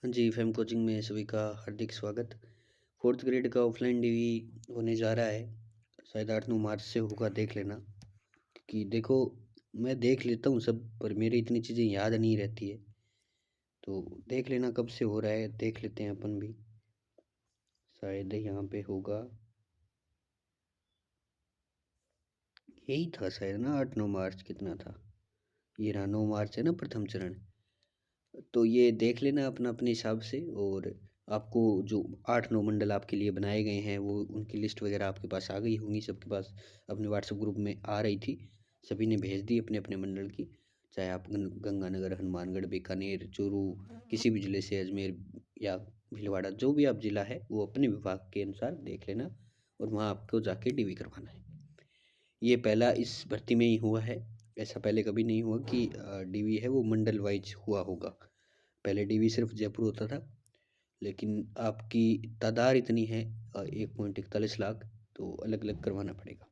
हाँ जी, fame coaching में सभी का हार्दिक स्वागत। 4th ग्रेड का ऑफ़लाइन डीवी होने जा रहा है। शायद 8-9 मार्च से होगा, देख लेना। कि देखो, मैं देख लेता हूँ सब, पर मेरी इतनी चीज़ें याद नहीं रहती है। तो देख लेना कब से हो रहा है, देख लेते हैं अपन भी। शायद यहाँ पे होगा, यही था शायद ना, 8-9 मार्च कितना था? ये रहा 9 मार्च है ना प्रथम चरण। तो ये देख लेना अपना अपने हिसाब से। और आपको जो 8-9 मंडल आपके लिए बनाए गए हैं, वो उनकी लिस्ट वगैरह आपके पास आ गई होंगी, सबके पास अपने व्हाट्सएप ग्रुप में आ रही थी। सभी ने भेज दी अपने अपने मंडल की। चाहे आप गंगानगर, हनुमानगढ़, बीकानेर, चूरू, किसी भी ज़िले से, अजमेर या भीलवाड़ा, जो भी आप ज़िला है वो अपने विभाग के अनुसार देख लेना। और वहाँ आपको जाके डीवी करवाना है। ये पहला इस भर्ती में ही हुआ है। ऐसा पहले कभी नहीं हुआ कि डीवी है वो मंडल वाइज हुआ होगा। पहले डीवी सिर्फ जयपुर होता था, लेकिन आपकी तादाद इतनी है 1.41 लाख, तो अलग अलग करवाना पड़ेगा।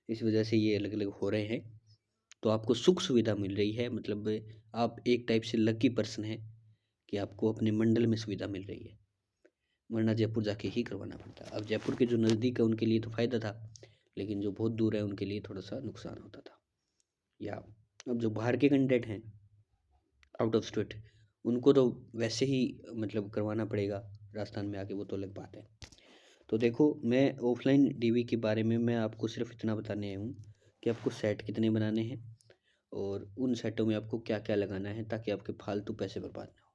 इस वजह से ये अलग अलग हो रहे हैं। तो आपको सुख सुविधा मिल रही है, मतलब आप एक टाइप से लकी पर्सन हैं कि आपको अपने मंडल में सुविधा मिल रही है, वरना जयपुर जाके ही करवाना पड़ता। अब जयपुर के जो नज़दीक है उनके लिए तो फ़ायदा था, लेकिन जो बहुत दूर है उनके लिए थोड़ा सा नुकसान होता था। या अब जो बाहर के कैंडिडेट हैं, आउट ऑफ स्टेट, उनको तो वैसे ही मतलब करवाना पड़ेगा राजस्थान में आके, वो तो अलग बात है। तो देखो, मैं ऑफलाइन डीवी के बारे में मैं आपको सिर्फ इतना बताने आया हूँ कि आपको सेट कितने बनाने हैं और उन सेटों में आपको क्या क्या लगाना है, ताकि आपके फालतू पैसे बर्बाद ना हो।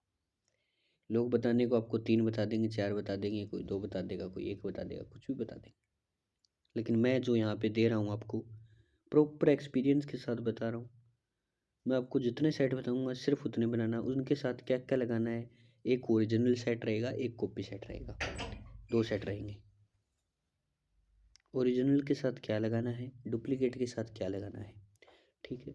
लोग बताने को आपको 3 बता देंगे, 4 बता देंगे, कोई 2 बता देगा, कोई 1 बता देगा, कुछ भी बता देंगे। लेकिन मैं जो यहाँ पे दे रहा हूँ आपको, प्रॉपर एक्सपीरियंस के साथ बता रहा हूँ। मैं आपको जितने सेट बताऊंगा सिर्फ उतने बनाना। उनके साथ क्या क्या लगाना है, एक ओरिजिनल सेट रहेगा, एक कॉपी सेट रहेगा, 2 सेट रहेंगे। ओरिजिनल के साथ क्या लगाना है, डुप्लीकेट के साथ क्या लगाना है, ठीक है।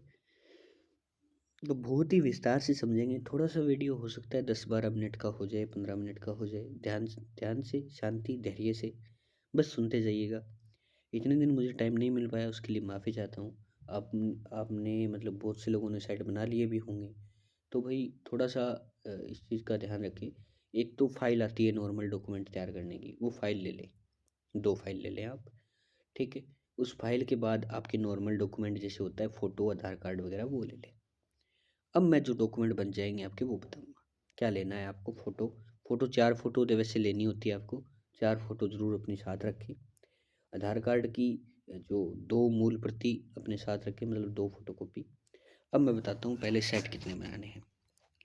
तो बहुत ही विस्तार से समझेंगे। थोड़ा सा वीडियो हो सकता है 10-12 मिनट का हो जाए, 15 मिनट का हो जाए। ध्यान ध्यान से, शांति, धैर्य से बस सुनते जाइएगा। इतने दिन मुझे टाइम नहीं मिल पाया, उसके लिए माफ़ी चाहता हूँ। आप आपने मतलब बहुत से लोगों ने साइट बना लिए भी होंगे, तो भाई थोड़ा सा इस चीज़ का ध्यान रखें। एक तो फाइल आती है नॉर्मल डॉक्यूमेंट तैयार करने की, वो फाइल ले लें, 2 फाइल ले लें आप, ठीक है। उस फाइल के बाद आपके नॉर्मल डॉक्यूमेंट जैसे होता है फ़ोटो, आधार कार्ड वगैरह, वो ले लें। अब मैं जो डॉक्यूमेंट बन जाएंगे आपके वो बताऊँगा। क्या लेना है आपको, फ़ोटो 4 फ़ोटो तो वैसे लेनी होती है आपको, 4 फ़ोटो ज़रूर अपने साथ रखें। आधार कार्ड की जो 2 मूल प्रति अपने साथ रखें, मतलब 2 फ़ोटोकॉपी। अब मैं बताता हूँ पहले सेट कितने बनाने हैं,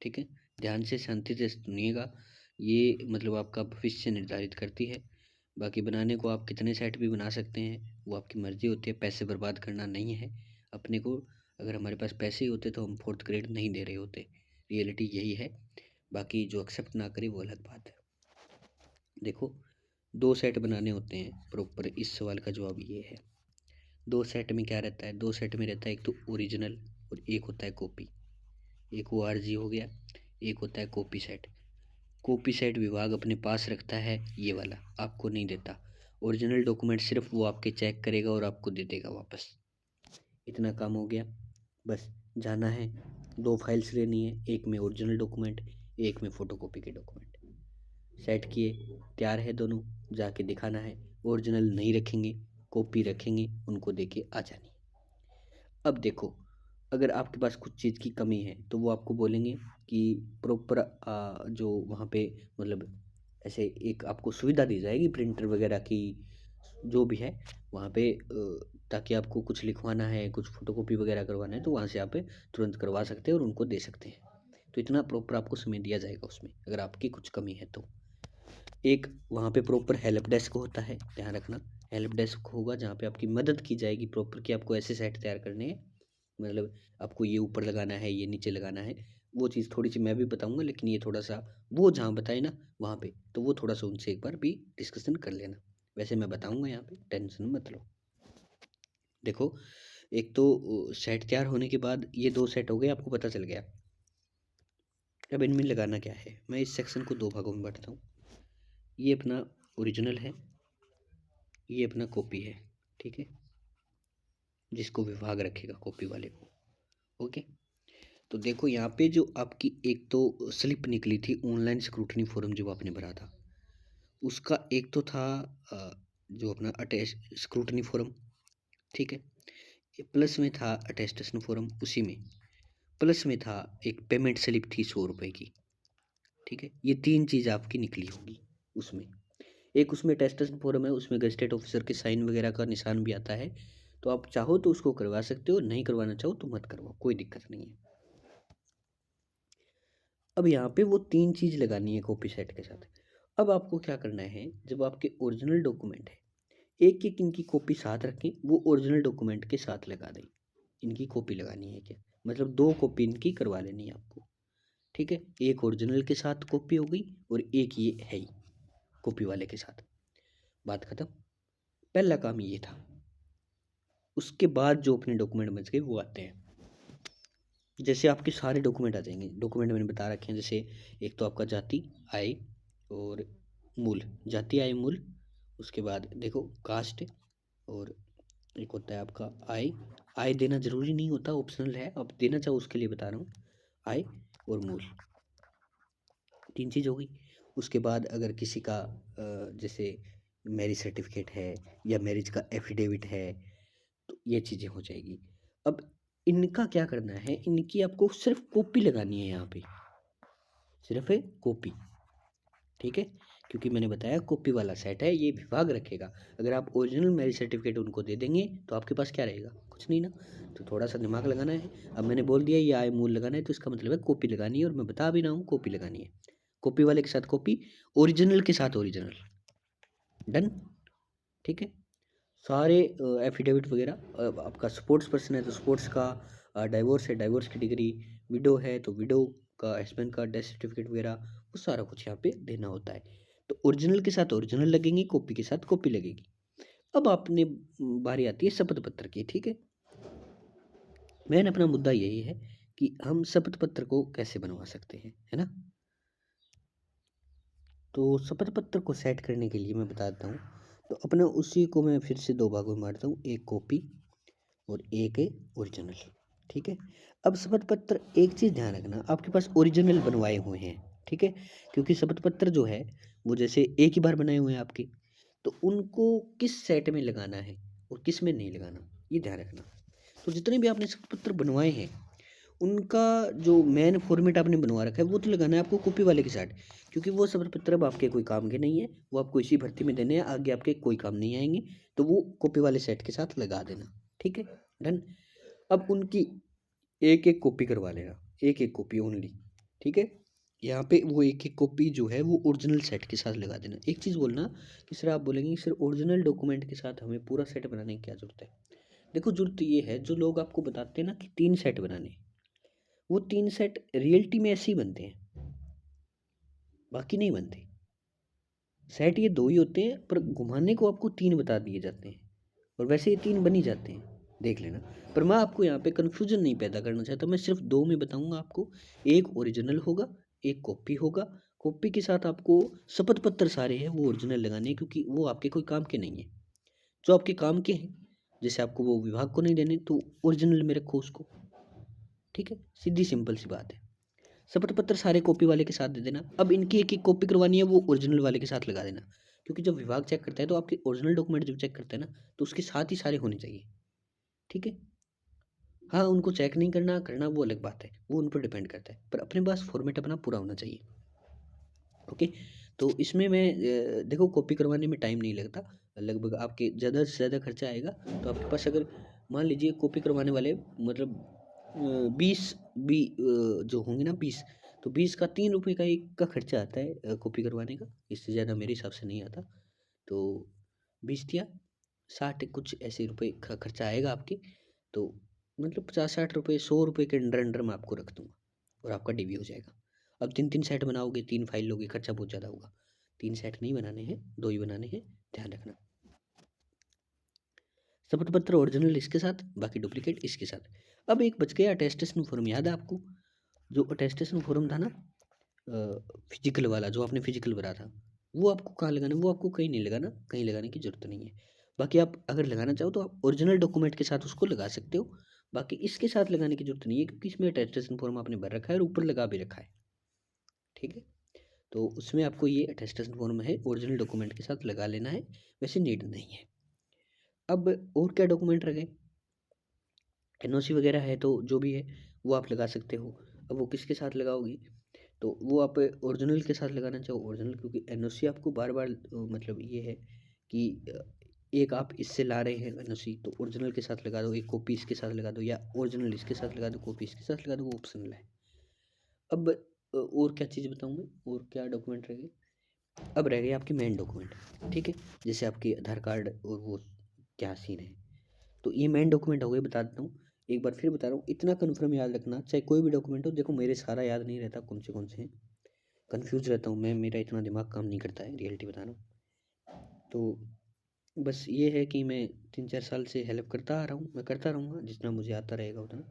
ठीक है। ध्यान से, शांति से सुनिएगा। ये मतलब आपका भविष्य निर्धारित करती है। बाकी बनाने को आप कितने सेट भी बना सकते हैं, वो आपकी मर्ज़ी होती है। पैसे बर्बाद करना नहीं है अपने को। अगर हमारे पास पैसे ही होते तो हम 4th ग्रेड नहीं दे रहे होते, रियलिटी यही है। बाकी जो एक्सेप्ट ना करे वो अलग बात है। देखो, 2 सेट बनाने होते हैं प्रॉपर। इस सवाल का जवाब ये है। 2 सेट में क्या रहता है, 2 सेट में रहता है एक तो ओरिजिनल और एक होता है कॉपी। एक ORG हो गया, एक होता है कॉपी सेट। कॉपी सेट विभाग अपने पास रखता है, ये वाला आपको नहीं देता। ओरिजिनल डॉक्यूमेंट सिर्फ वो आपके चेक करेगा और आपको दे देगा वापस। इतना काम हो गया। बस जाना है, 2 फाइल्स लेनी है, एक में ओरिजिनल डॉक्यूमेंट, एक में फ़ोटोकॉपी के डॉक्यूमेंट। सेट किए, तैयार है दोनों, जाके दिखाना है। ओरिजिनल नहीं रखेंगे, कॉपी रखेंगे, उनको देके आ जानी। अब देखो, अगर आपके पास कुछ चीज़ की कमी है तो वो आपको बोलेंगे कि प्रॉपर जो वहाँ पे मतलब ऐसे एक आपको सुविधा दी जाएगी प्रिंटर वगैरह की, जो भी है वहाँ पे, ताकि आपको कुछ लिखवाना है, कुछ फ़ोटोकॉपी वगैरह करवाना है, तो वहाँ से आप तुरंत करवा सकते हैं और उनको दे सकते हैं। तो इतना प्रॉपर आपको समय दिया जाएगा उसमें, अगर आपकी कुछ कमी है तो। एक वहाँ पे प्रॉपर हेल्प डेस्क होता है, ध्यान रखना। हेल्प डेस्क होगा जहाँ पे आपकी मदद की जाएगी प्रॉपर, कि आपको ऐसे सेट तैयार करने हैं, मतलब आपको ये ऊपर लगाना है, ये नीचे लगाना है। वो चीज़ थोड़ी सी मैं भी बताऊंगा, लेकिन ये थोड़ा सा वो जहाँ बताए ना वहाँ पे, तो वो थोड़ा सा उनसे एक बार भी डिस्कशन कर लेना। वैसे मैं बताऊंगा यहाँ पे, टेंशन मत लो। देखो, एक तो सेट तैयार होने के बाद ये 2 सेट हो गए, आपको पता चल गया। अब इनमें लगाना क्या है, मैं इस सेक्शन को 2 भागों में बांटता हूँ। ये अपना ओरिजिनल है, ये अपना कॉपी है, ठीक है, जिसको विभाग रखेगा कॉपी वाले को। ओके। तो देखो यहाँ पे जो आपकी एक तो स्लिप निकली थी ऑनलाइन स्क्रूटनी फॉर्म जो आपने भरा था, उसका एक तो था जो अपना अटैच स्क्रूटनी फॉर्म, ठीक है, प्लस में था अटेस्टेशन फॉर्म, उसी में प्लस में था एक पेमेंट स्लिप थी 100 रुपये की, ठीक है। ये 3 चीज़ आपकी निकली होगी उसमें। एक उसमें अटेस्टेशन फॉर्म है, उसमें गजेटेड ऑफिसर के साइन वगैरह का निशान भी आता है, तो आप चाहो तो उसको करवा सकते हो, नहीं करवाना चाहो तो मत करवाओ, कोई दिक्कत नहीं है। अब यहाँ पे वो 3 चीज़ लगानी है कॉपी सेट के साथ। अब आपको क्या करना है, जब आपके ओरिजिनल डॉक्यूमेंट है, एक एक इनकी कॉपी साथ रखें, वो ओरिजिनल डॉक्यूमेंट के साथ लगा दें। इनकी कॉपी लगानी है क्या, मतलब 2 कॉपी इनकी करवा लेनी है आपको, ठीक है। एक ओरिजिनल के साथ कॉपी हो गई और एक ये है ही कॉपी वाले के साथ, बात खत्म। पहला काम ये था। उसके बाद जो अपने डॉक्यूमेंट बच गए वो आते हैं। जैसे आपके सारे डॉक्यूमेंट आ जाएंगे, डॉक्यूमेंट मैंने बता रखे हैं, जैसे एक तो आपका जाति आय और मूल, जाति आय मूल, उसके बाद देखो कास्ट, और एक होता है आपका आय। आय देना जरूरी नहीं होता, ऑप्शनल है, आप देना चाहो उसके लिए बता रहा हूँ। आय और मूल, 3 चीज़ हो गई। उसके बाद अगर किसी का जैसे मैरिज सर्टिफिकेट है या मैरिज का एफिडेविट है, तो ये चीज़ें हो जाएगी। अब इनका क्या करना है, इनकी आपको सिर्फ कॉपी लगानी है, यहाँ पे सिर्फ है कॉपी, ठीक है। क्योंकि मैंने बताया कॉपी वाला सेट है, ये विभाग रखेगा। अगर आप ओरिजिनल मैरिज सर्टिफिकेट उनको दे देंगे तो आपके पास क्या रहेगा, कुछ नहीं ना। तो थोड़ा सा दिमाग लगाना है। अब मैंने बोल दिया ये आय मूल लगाना है, तो इसका मतलब है कॉपी लगानी है, और मैं बता भी रहा हूँ कॉपी लगानी है। कॉपी वाले के साथ कॉपी, ओरिजिनल के साथ ओरिजिनल, डन, ठीक है। सारे एफिडेविट वगैरह, आपका स्पोर्ट्स पर्सन है तो स्पोर्ट्स का, डाइवोर्स है डाइवोर्स की डिग्री, विडो है तो विडो का हस्बैंड का डेथ सर्टिफिकेट वगैरह, वो सारा कुछ यहाँ पे देना होता है। तो ओरिजिनल के साथ ओरिजिनल लगेंगी, कॉपी के साथ कॉपी लगेगी। अब आपने बारी आती है शपथ पत्र की, ठीक है। मैंने अपना मुद्दा यही है कि हम शपथ पत्र को कैसे बनवा सकते हैं, है ना। तो शपथ पत्र को सेट करने के लिए मैं बता देता हूँ। तो अपना उसी को मैं फिर से 2 भागों में बांटता हूँ, एक कॉपी और एक है ओरिजिनल, ठीक है। अब शपथ पत्र, एक चीज़ ध्यान रखना, आपके पास ओरिजिनल बनवाए हुए हैं, ठीक है। क्योंकि शपथ पत्र जो है वो जैसे एक ही बार बनाए हुए हैं आपके, तो उनको किस सेट में लगाना है और किस में नहीं लगाना, ये ध्यान रखना। तो जितने भी आपने शपथ पत्र बनवाए हैं, उनका जो मेन फॉर्मेट आपने बनवा रखा है वो तो लगाना है आपको कॉपी वाले के साथ। क्योंकि वो शपथ पत्र अब आपके कोई काम के नहीं है, वो आपको इसी भर्ती में देने हैं, आगे आपके कोई काम नहीं आएंगे। तो वो कॉपी वाले सेट के साथ लगा देना, ठीक है, डन। अब उनकी एक एक कॉपी करवा लेना, एक एक कॉपी ओनली, ठीक है। यहाँ पे वो एक एक कॉपी जो है वो ओरिजिनल सेट के साथ लगा देना। एक चीज़ बोलना कि सर, आप बोलेंगे सर ओरिजिनल डॉक्यूमेंट के साथ हमें पूरा सेट बनाने की क्या जरूरत है। देखो जरूरत ये है, जो लोग आपको बताते हैं ना कि 3 सेट बनाने, वो 3 सेट रियलिटी में ऐसे ही बनते हैं, बाकी नहीं बनते। सेट ये 2 ही होते हैं, पर घुमाने को आपको 3 बता दिए जाते हैं, और वैसे ये 3 बन ही जाते हैं, देख लेना। पर मैं आपको यहाँ पे कन्फ्यूजन नहीं पैदा करना चाहता, मैं सिर्फ 2 में बताऊंगा आपको। एक ओरिजिनल होगा, एक कॉपी होगा। कॉपी के साथ आपको शपथ पत्र सारे हैं वो ओरिजिनल लगाने हैं, क्योंकि वो आपके कोई काम के नहीं है। जो आपके काम के हैं, जैसे आपको वो विभाग को नहीं देने, तो ओरिजिनल में रखो उसको, ठीक है। सीधी सिंपल सी बात है। शपथ पत्र सारे कॉपी वाले के साथ दे देना। अब इनकी एक एक कॉपी करवानी है, वो ओरिजिनल वाले के साथ लगा देना। क्योंकि जब विभाग चेक करता है तो आपके ओरिजिनल डॉक्यूमेंट जब चेक करता है ना, तो उसके साथ ही सारे होने चाहिए, ठीक है। हाँ, उनको चेक नहीं करना करना वो अलग बात है, वो उन पर डिपेंड करता है, पर अपने पास फॉर्मेट अपना पूरा होना चाहिए, ओके। तो इसमें मैं देखो कॉपी करवाने में टाइम नहीं लगता, लगभग आपके ज़्यादा से ज़्यादा खर्चा आएगा। तो आपके पास अगर मान लीजिए कॉपी करवाने वाले मतलब 20 जो होंगे ना 20, तो 20 का 3 रुपये का एक का खर्चा आता है कॉपी करवाने का, इससे ज़्यादा मेरे हिसाब से नहीं आता। तो 20 या 60 कुछ ऐसे रुपये का खर्चा आएगा आपके। तो मतलब 50-60 रुपये, 100 रुपये के अंडर अंडर मैं आपको रख दूंगा, और आपका डीबी हो जाएगा। अब 3-3 सेट बनाओगे, 3 फाइल लोगे, खर्चा बहुत ज़्यादा होगा। 3 सेट नहीं बनाने हैं, 2 ही बनाने हैं, ध्यान रखना। शपथ पत्र ओरिजिनल इसके साथ, बाकी डुप्लीकेट इसके साथ। अब एक बच गया अटेस्टेशन फॉर्म, याद है आपको जो अटेस्टेशन फॉर्म था ना, फिजिकल वाला, जो आपने फिजिकल भरा था, वो आपको कहाँ लगाना है, वो आपको कहीं नहीं लगाना, कहीं लगाने की जरूरत नहीं है। बाकी आप अगर लगाना चाहो तो आप ओरिजिनल डॉक्यूमेंट के साथ उसको लगा सकते हो, बाकी इसके साथ लगाने की ज़रूरत नहीं है, क्योंकि इसमें अटेस्टेशन फॉर्म आपने भर रखा है और ऊपर लगा भी रखा है। ठीक है, तो उसमें आपको ये अटेस्टेशन फॉर्म है ओरिजिनल डॉक्यूमेंट के साथ लगा लेना है, वैसे नीड नहीं है। अब और क्या डॉक्यूमेंट रह गए? एनओसी वगैरह है तो जो भी है वो आप लगा सकते हो। अब वो किसके साथ लगाओगी? तो वो आप ओरिजिनल के साथ लगाना चाहो ओरिजिनल, क्योंकि एनओसी आपको बार बार मतलब ये है कि एक आप इससे ला रहे हैं एनओसी, तो ओरिजिनल के साथ लगा दो, एक कॉपी इसके साथ लगा दो, या ओरिजिनल इसके साथ लगा दो, कॉपी इसके साथ लगा दो, वो ऑप्शनल है। अब और क्या चीज़ बताऊँ मैं, और क्या डॉक्यूमेंट रह गए? अब रह गए आपके मेन डॉक्यूमेंट। ठीक है, जैसे आपके आधार कार्ड और वो क्या सीन है, तो ये मेन डॉक्यूमेंट हो गए, बता देता हूँ। एक बार फिर बता रहा हूँ, इतना कन्फर्म याद रखना, चाहे कोई भी डॉक्यूमेंट हो। देखो मेरे सारा याद नहीं रहता कौन से हैं, कन्फ्यूज रहता हूँ मैं, मेरा इतना दिमाग काम नहीं करता है, रियलिटी बता रहा हूँ। तो बस ये है कि मैं 3-4 साल से हेल्प करता आ रहा हूँ, मैं करता रहूँगा जितना मुझे आता रहेगा उतना।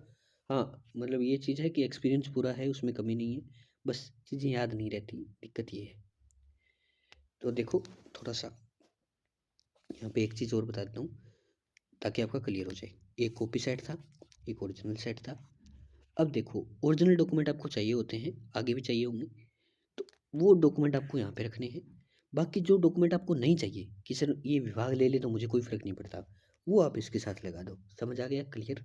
हाँ, मतलब ये चीज़ है कि एक्सपीरियंस पूरा है, उसमें कमी नहीं है, बस चीज़ें याद नहीं रहती, दिक्कत ये है। तो देखो थोड़ा सा यहाँ पे एक चीज़ और बता देता हूँ, ताकि आपका क्लियर हो जाए। एक कॉपी सेट था, एक ओरिजिनल सेट था। अब देखो ओरिजिनल डॉक्यूमेंट आपको चाहिए होते हैं, आगे भी चाहिए होंगे, तो वो डॉक्यूमेंट आपको यहाँ पे रखने हैं। बाकी जो डॉक्यूमेंट आपको नहीं चाहिए कि सर ये विभाग ले ले तो मुझे कोई फ़र्क नहीं पड़ता, वो आप इसके साथ लगा दो। समझ आ गया? क्लियर?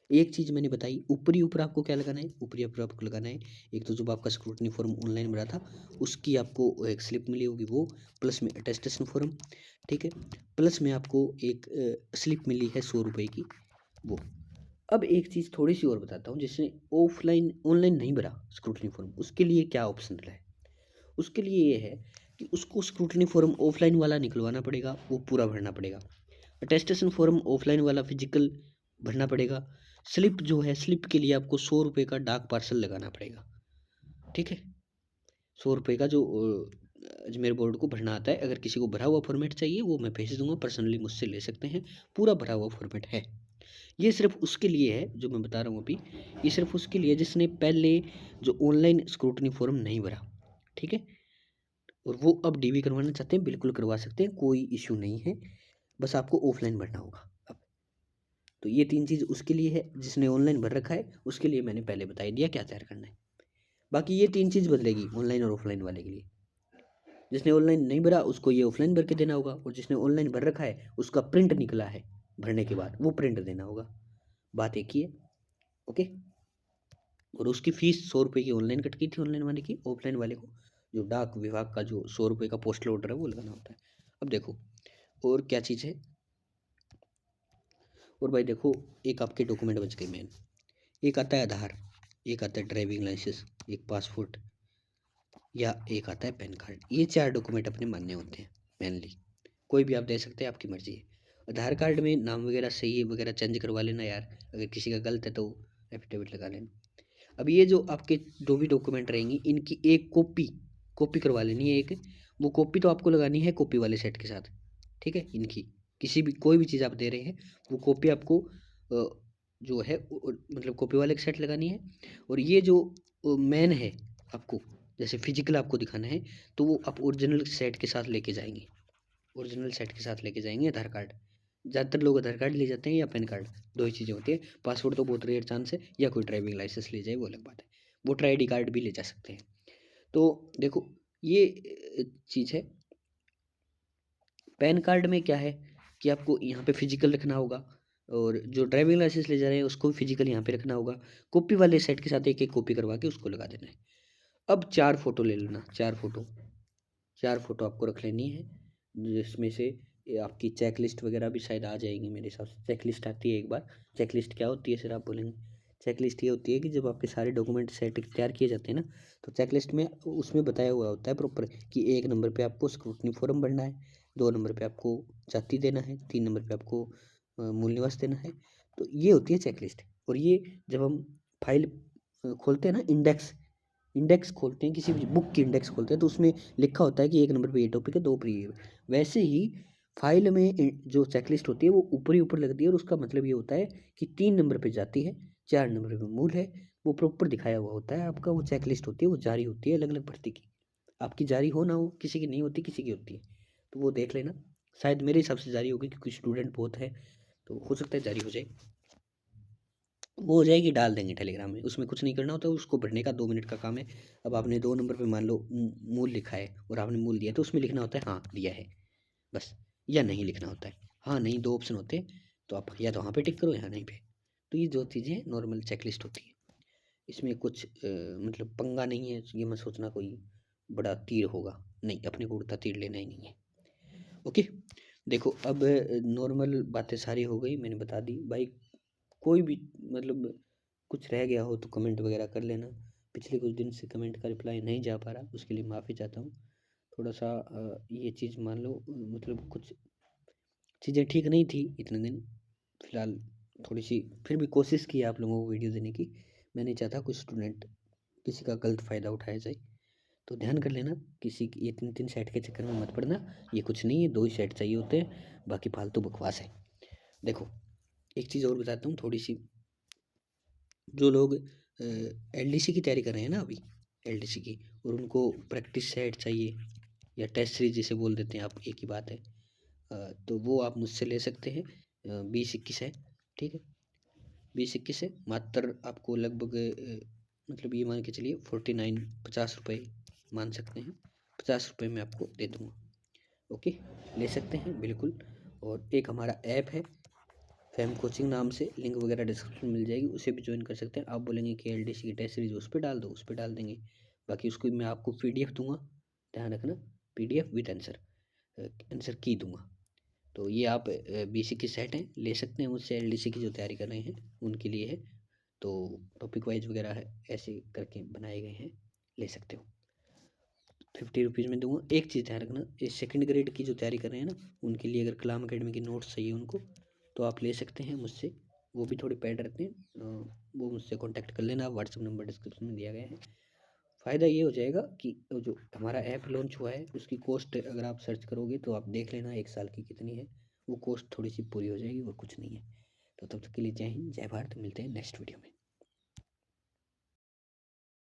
एक चीज़ मैंने बताई, ऊपरी ऊपर आपको क्या लगाना है? ऊपरी ऊपर आपको लगाना है, एक तो जब आपका स्क्रूटनी फॉर्म ऑनलाइन भरा था उसकी आपको एक स्लिप मिली होगी वो, प्लस में अटेस्टेशन फॉर्म, ठीक है, प्लस में आपको एक स्लिप मिली है 100 रुपये की, वो। अब एक चीज़ थोड़ी सी और बताता हूँ, जिसने ऑफलाइन ऑनलाइन नहीं भरा स्क्रूटनी फॉर्म, उसके लिए क्या ऑप्शन है। उसके लिए ये है कि उसको स्क्रूटनी फॉर्म ऑफलाइन वाला निकलवाना पड़ेगा, वो पूरा भरना पड़ेगा। अटेस्टेशन फॉर्म ऑफलाइन वाला फिजिकल भरना पड़ेगा। स्लिप जो है, स्लिप के लिए आपको 100 रुपये का डाक पार्सल लगाना पड़ेगा। ठीक है, 100 रुपये का जो अजमेर बोर्ड को भरना आता है। अगर किसी को भरा हुआ फॉर्मेट चाहिए वो मैं भेज दूंगा, पर्सनली मुझसे ले सकते हैं, पूरा भरा हुआ फॉर्मेट है। ये सिर्फ उसके लिए है जो मैं बता रहा हूँ अभी, ये सिर्फ उसके लिए जिसने पहले जो ऑनलाइन स्क्रूटनी फॉर्म नहीं भरा। ठीक है, और वो अब डीवी करवाना चाहते हैं, बिल्कुल करवा सकते हैं, कोई इश्यू नहीं है, बस आपको ऑफलाइन भरना होगा अब। तो ये 3 चीज़ उसके लिए है, जिसने ऑनलाइन भर रखा है उसके लिए मैंने पहले बता ही दिया क्या तैयार करना है। बाकी ये 3 चीज़ बदलेगी ऑनलाइन और ऑफलाइन वाले के लिए। जिसने ऑनलाइन नहीं भरा उसको ये ऑफलाइन भर के देना होगा, और जिसने ऑनलाइन भर रखा है उसका प्रिंट निकला है भरने के बाद, वो प्रिंट देना होगा। बात एक ही है। ओके, और उसकी फीस 100 रुपये की ऑनलाइन कट की थी, ऑनलाइन वाले की। ऑफलाइन वाले को जो डाक विभाग का जो 100 रुपये का पोस्टल ऑर्डर है वो लगाना होता है। अब देखो और क्या चीज़ है, और भाई देखो, एक आपके डॉक्यूमेंट बच गए मेन। एक आता है आधार, एक आता है ड्राइविंग लाइसेंस, एक पासपोर्ट, या एक आता है पैन कार्ड। ये 4 डॉक्यूमेंट अपने मान्य होते हैं मेनली। कोई भी आप दे सकते हैं, आपकी मर्जी है। आधार कार्ड में नाम वगैरह सही वगैरह चेंज करवा लेना यार, अगर किसी का गलत है तो एफिडेविट लगा लेना। अब ये जो आपके जो भी डॉक्यूमेंट रहेंगी इनकी एक कॉपी कॉपी करवा लेनी है एक। वो कॉपी तो आपको लगानी है कॉपी वाले सेट के साथ। ठीक है, इनकी किसी भी कोई भी चीज़ आप दे रहे हैं वो कॉपी आपको जो है मतलब कॉपी वाले के सेट लगानी है। और ये जो मेन है आपको, जैसे फिजिकल आपको दिखाना है तो वो आप ओरिजिनल सेट के साथ लेके जाएंगे, ओरिजिनल सेट के साथ लेके जाएंगे आधार कार्ड। ज़्यादातर लोग आधार कार्ड ले जाते हैं या पैन कार्ड, दो ही चीज़ें होती है। पासपोर्ट तो बहुत रेयर चांस है, या कोई ड्राइविंग लाइसेंस ले जाए वो अलग बात है। वोटर आईडी कार्ड भी ले जा सकते हैं। तो देखो ये चीज़ है। पैन कार्ड में क्या है कि आपको यहाँ पे फिजिकल रखना होगा, और जो ड्राइविंग लाइसेंस ले जा रहे हैं उसको भी फिजिकल यहाँ पे रखना होगा। कॉपी वाले सेट के साथ एक एक कॉपी करवा के उसको लगा देना है। अब 4 फोटो ले लेना, 4 फोटो, 4 फोटो आपको रख लेनी है, जिसमें से ये आपकी चेक लिस्ट वगैरह भी शायद आ जाएगी मेरे हिसाब से। चेक लिस्ट आती है एक बार। चेक लिस्ट क्या होती है सर आप बोलेंगे? चेक लिस्ट ये होती है कि जब आपके सारे डॉक्यूमेंट सेट तैयार किए जाते हैं ना, तो चेक लिस्ट में उसमें बताया हुआ होता है प्रॉपर कि 1 नंबर पे आपको स्क्रूटनी फॉर्म भरना है, 2 नंबर पे आपको जाति देना है, 3 नंबर पे आपको मूल निवास देना है। तो ये होती है चेक लिस्ट। और ये जब हम फाइल खोलते हैं ना, इंडेक्स इंडेक्स खोलते हैं, किसी भी बुक की इंडेक्स खोलते हैं, तो उसमें लिखा होता है कि 1 नंबर पे ये टॉपिक है, 2 पे ये। वैसे ही फाइल में जो चेकलिस्ट होती है वो ऊपर ही ऊपर लगती है, और उसका मतलब ये होता है कि 3 नंबर पे जाती है, 4 नंबर पे मूल है, वो प्रॉपर दिखाया हुआ होता है आपका। वो चेकलिस्ट होती है, वो जारी होती है अलग अलग भर्ती की। आपकी जारी हो ना हो, किसी की नहीं होती, किसी की होती है, तो वो देख लेना। शायद मेरे हिसाब से जारी होगी, क्योंकि स्टूडेंट बहुत है, तो हो सकता है जारी हो जाए। वो हो जाएगी, डाल देंगे टेलीग्राम में। उसमें कुछ नहीं करना होता, उसको भरने का 2 मिनट का काम है। अब आपने 2 नंबर पे मान लो मूल लिखा है और आपने मूल दिया, तो उसमें लिखना होता है हाँ दिया है बस, या नहीं लिखना होता है। हाँ नहीं 2 ऑप्शन होते हैं, तो आप या तो वहाँ पे टिक करो या नहीं पे। तो ये जो चीज़ें नॉर्मल चेकलिस्ट होती है, इसमें कुछ मतलब पंगा नहीं है। ये मत सोचना कोई बड़ा तीर होगा, नहीं, अपने को उड़ता तीर लेना ही नहीं है। ओके, देखो अब नॉर्मल बातें सारी हो गई, मैंने बता दी भाई। कोई भी मतलब कुछ रह गया हो तो कमेंट वगैरह कर लेना। पिछले कुछ दिन से कमेंट का रिप्लाई नहीं जा पा रहा, उसके लिए माफ़ी चाहता हूँ। थोड़ा सा ये चीज़ मान लो मतलब कुछ चीज़ें ठीक नहीं थी इतने दिन फिलहाल। थोड़ी सी फिर भी कोशिश की आप लोगों को वीडियो देने की। मैं नहीं चाहता कुछ स्टूडेंट किसी का गलत फ़ायदा उठाया जाए, तो ध्यान कर लेना। किसी की ये 3-3 सेट के चक्कर में मत पड़ना। ये कुछ नहीं है, 2 ही सेट चाहिए होते हैं, बाकी फालतू बकवास है। देखो एक चीज़ और बताता हूँ थोड़ी सी। जो लोग एलडीसी की तैयारी कर रहे हैं ना अभी, एलडीसी की, और उनको प्रैक्टिस सेट चाहिए या टेस्ट सीरीज जिसे बोल देते हैं आप, एक ही बात है। तो वो आप मुझसे ले सकते हैं। 20-21 है, ठीक है। 20-21 है, मात्र आपको लगभग मतलब ये मान के चलिए 49 50 रुपये मान सकते हैं। 50 रुपये में आपको दे दूँगा। ओके, ले सकते हैं बिल्कुल। और एक हमारा ऐप है फैम कोचिंग नाम से, लिंक वगैरह डिस्क्रिप्शन में मिल जाएगी, उसे भी ज्वाइन कर सकते हैं। आप बोलेंगे कि एलडीसी की टेस्ट सीरीज उस पर डाल दो, उस पर डाल देंगे। बाकी उसको मैं आपको पीडीएफ दूंगा, ध्यान रखना, पीडीएफ विद आंसर, आंसर की दूंगा। तो ये आप बीसी की सेट हैं, ले सकते हैं मुझसे। एलडीसी की जो तैयारी कर रहे हैं उनके लिए है। तो टॉपिक वाइज वगैरह है, ऐसे करके बनाए गए हैं, ले सकते हो। 50 रुपीज़ में दूंगा। एक चीज़ ध्यान रखना, ये सेकंड ग्रेड की जो तैयारी कर रहे हैं ना, उनके लिए अगर कलाम अकेडमी के नोट्स चाहिए उनको, तो आप ले सकते हैं मुझसे। वो भी थोड़े पैड रहते हैं, वो मुझसे कांटेक्ट कर लेना। व्हाट्सअप नंबर डिस्क्रिप्शन में दिया गया है। फ़ायदा ये हो जाएगा कि जो हमारा ऐप लॉन्च हुआ है उसकी कॉस्ट अगर आप सर्च करोगे तो आप देख लेना 1 साल की कितनी है। वो कॉस्ट थोड़ी सी पूरी हो जाएगी और कुछ नहीं है। तो तब तक के लिए जय हिंद, जय भारत, मिलते हैं नेक्स्ट वीडियो में।